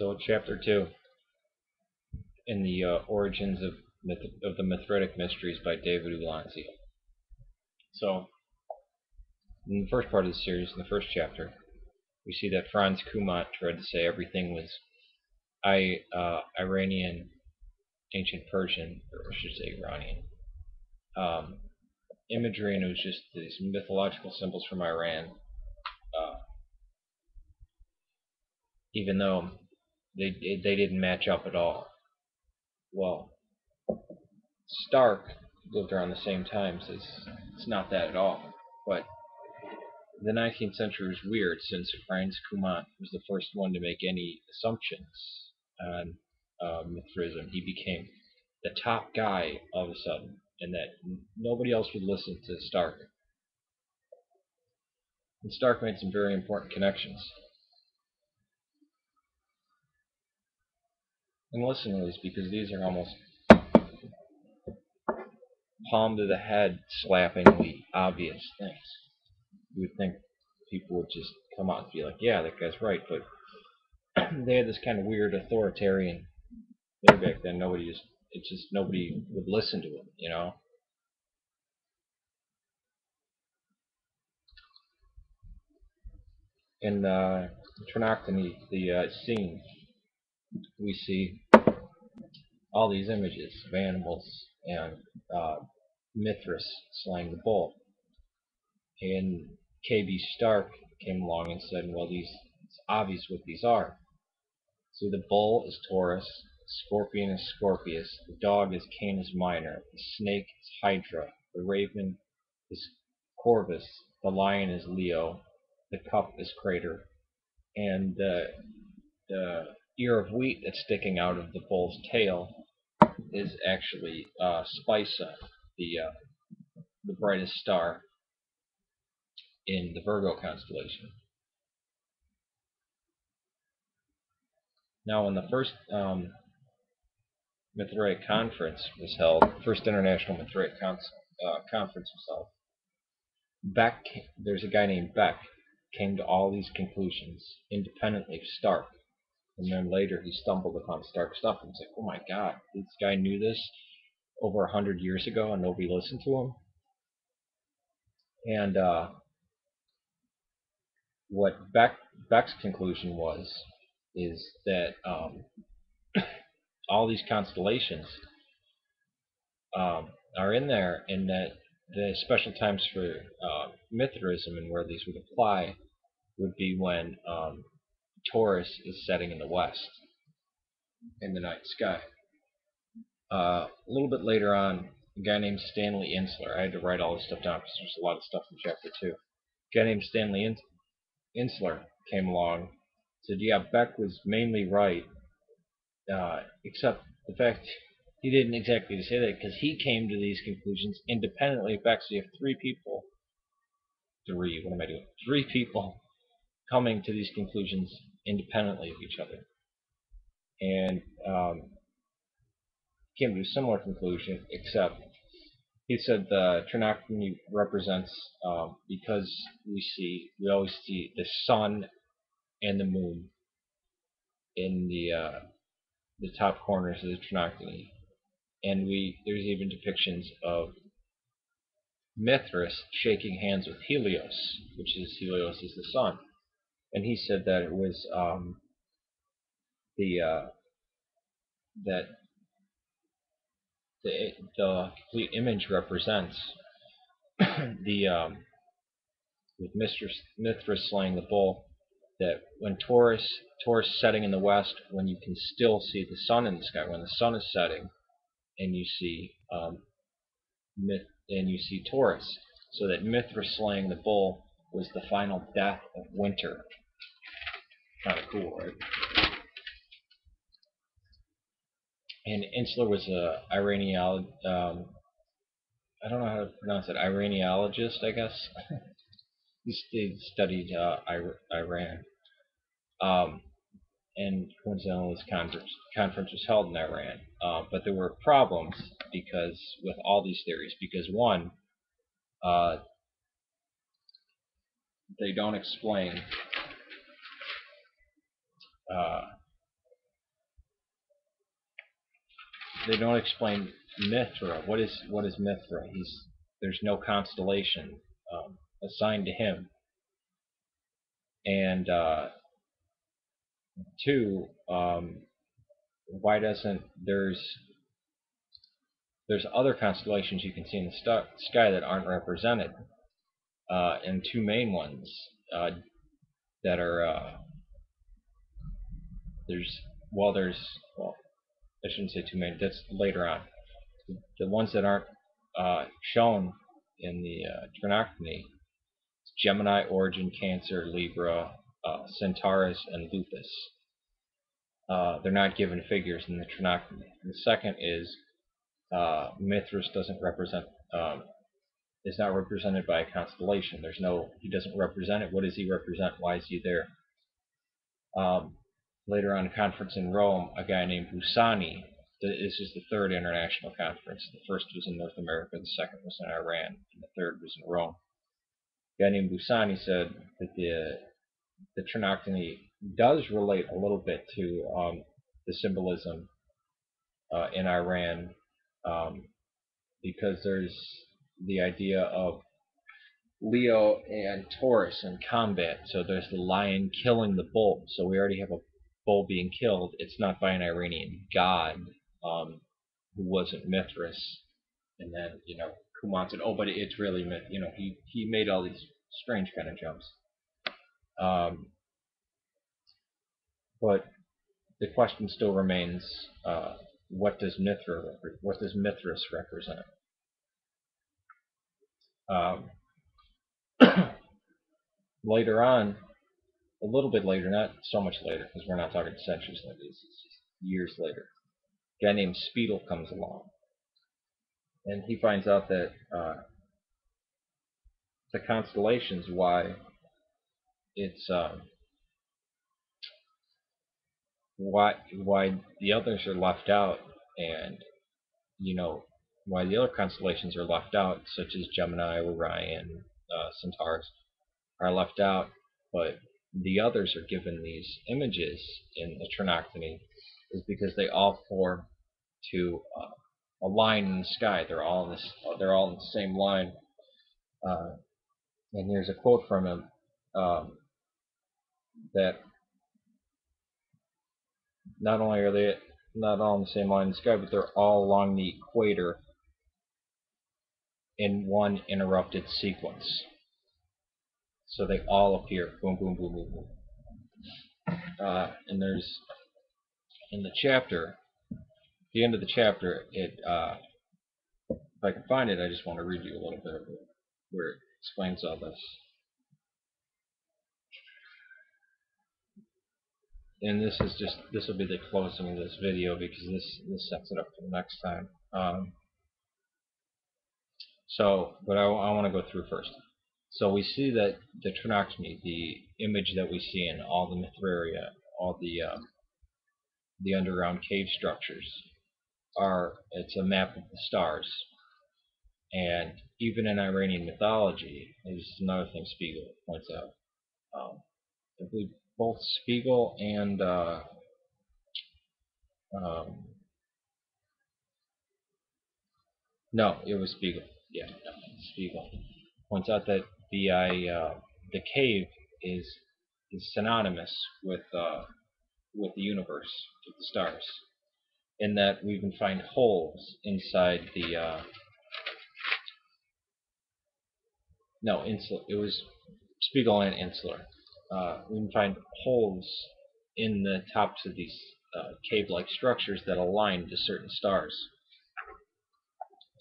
So, Chapter 2 in the Origins of the Mithraic Mysteries by David Ulansey. So, in the first part of the series, in the first chapter, we see that Franz Cumont tried to say everything was Iranian, ancient Persian, or I should say Iranian, imagery, and it was just these mythological symbols from Iran, even though they didn't match up at all. Well, Stark lived around the same time, so it's not that at all. But the 19th century was weird, since Franz Cumont was the first one to make any assumptions on Mithraism. He became the top guy all of a sudden, and that nobody else would listen to Stark. And Stark made some very important connections. And listen to these, because these are almost palm to the head slappingly obvious things. You would think people would just come out and be like, yeah, that guy's right, but they had this kind of weird authoritarian thing back then. Nobody would listen to him, you know. In Trinoctony, the scene, we see all these images of animals and Mithras slaying the bull. And K.B. Stark came along and said, well, it's obvious what these are. So the bull is Taurus, the scorpion is Scorpius, the dog is Canis Minor, the snake is Hydra, the raven is Corvus, the lion is Leo, the cup is Crater, and the ear of wheat that's sticking out of the bull's tail is actually Spica, the brightest star in the Virgo constellation. Now, when the first Mithraic conference was held, first international Mithraic conference was held, there's a guy named Beck, came to all these conclusions independently of Stark. And then later he stumbled upon Stark stuff and was like, oh my god, this guy knew this over 100 years ago and nobody listened to him? And what Beck's conclusion is that all these constellations are in there, and that the special times for Mithraism and where these would apply would be when Taurus is setting in the west in the night sky. A little bit later on, a guy named Stanley Insler, I had to write all this stuff down because there's a lot of stuff in chapter 2. A guy named Stanley Insler came along, said, yeah, Beck was mainly right, except the fact he didn't exactly say that, because he came to these conclusions independently of Beck. So you have three people coming to these conclusions independently of each other. And came to a similar conclusion, except he said the Trinoctony represents, because we always see the sun and the moon in the top corners of the Trinoctony, and there's even depictions of Mithras shaking hands with Helios, Helios is the sun, and he said that it was that the complete image represents with Mithras slaying the bull, that when Taurus setting in the west, when you can still see the sun in the sky, when the sun is setting, and you see Taurus, so that Mithras slaying the bull was the final death of winter. Kind of cool, right? And Insler was a I don't know how to pronounce it, Iraniologist, I guess. He studied Iran. And coincidentally, this conference was held in Iran. But there were problems with all these theories, because one, they don't explain they don't explain Mithra. What is Mithra? There's no constellation assigned to him. And two, why doesn't there's other constellations you can see in the sky that aren't represented, and two main ones that are well, I shouldn't say two main. That's later on. The ones that aren't shown in the Trinoctony: Gemini, Origin, Cancer, Libra, Centaurus, and Lupus. They're not given figures in the Trinoctony. The second is Mithras doesn't represent, is not represented by a constellation. He doesn't represent it. What does he represent? Why is he there? Later on, a conference in Rome, a guy named Busani. This is the third international conference. The first was in North America, the second was in Iran, and the third was in Rome. A guy named Busani said that the Trinoctony does relate a little bit to the symbolism in Iran, because there's the idea of Leo and Taurus in combat. So there's the lion killing the bull. So we already have a bull being killed. It's not by an Iranian god who wasn't Mithras. And then, Kumon said, oh, but it's really Mithras. He made all these strange kind of jumps. But the question still remains, what does Mithras represent? Later on, a little bit later, not so much later, because we're not talking centuries like this, it's just years later, a guy named Spiegel comes along, and he finds out that the constellations, why the others are left out, and why the other constellations are left out, such as Gemini, Orion, Centaurus, are left out, but the others are given these images in the Trinoctony, is because they all form to a line in the sky. They're all in the same line. And here's a quote from him, that not only are they not all in the same line in the sky, but they're all along the equator in one interrupted sequence. So they all appear, boom, boom, boom, boom, boom. And there's, in the chapter, the end of the chapter, if I can find it, I just want to read you a little bit of it, where it explains all this. And this will be the closing of this video, because this sets it up for the next time. But I want to go through first. So we see that the Trinoctony, the image that we see in all the Mithraria, all the underground cave structures, it's a map of the stars. And even in Iranian mythology, this is another thing Spiegel points out. I believe both Spiegel and no, it was Spiegel. Yeah, Spiegel points out that the cave is synonymous with the universe, with the stars, in that we can find holes inside the it was Spiegel and Insler. We can find holes in the tops of these cave-like structures that align to certain stars.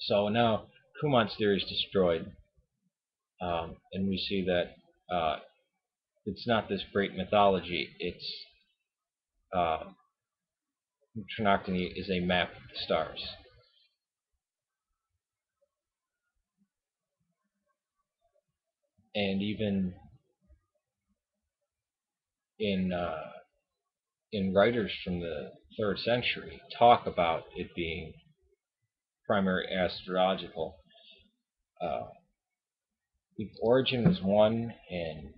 So now Kumon's theory is destroyed, and we see that it's not this great mythology. It's Trinoctony is a map of the stars. And even in writers from the 3rd century talk about it being primary astrological. Origin was one, and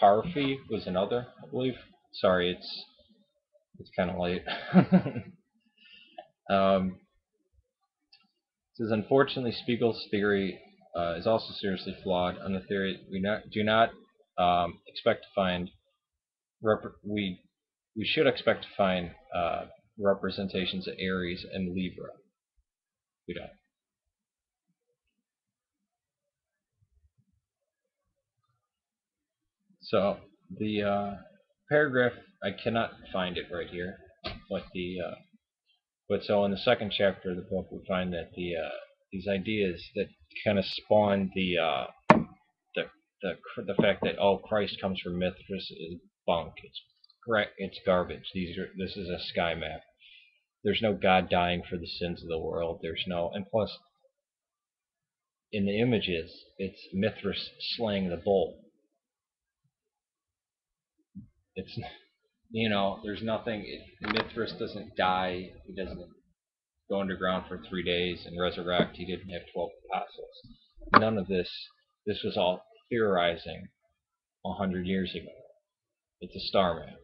Harfi was another, I believe. Sorry, it's kind of late. um, It says, unfortunately, Spiegel's theory is also seriously flawed. On the theory, do not expect to find we should expect to find representations of Aries and Libra. We don't. So the paragraph, I cannot find it right here, but but so in the second chapter of the book, we find that these ideas that kind of spawn the the fact that, oh, Christ comes from Mithras is bunk. It's garbage. This is a sky map. There's no God dying for the sins of the world. There's no, and plus in the images it's Mithras slaying the bull. It's there's nothing. Mithras doesn't die. He doesn't go underground for 3 days and resurrect. He didn't have 12 apostles. None of this. This was all theorizing 100 years ago. It's a star map.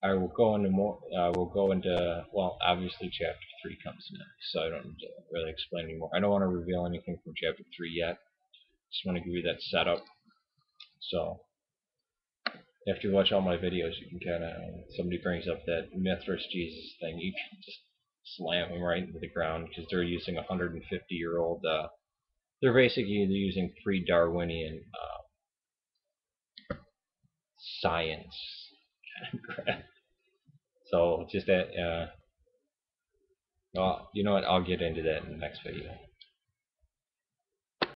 I will go into more. We'll go into, well, obviously chapter 3 comes next, so I don't need to really explain anymore. I don't want to reveal anything from chapter 3 yet. Just want to give you that setup. So after you watch all my videos, you can kind of, somebody brings up that Mithras Jesus thing, you can just slam them right into the ground because they're using 150-year-old. They're basically using pre-Darwinian science kind of crap. So just that. Well, you know what? I'll get into that in the next video.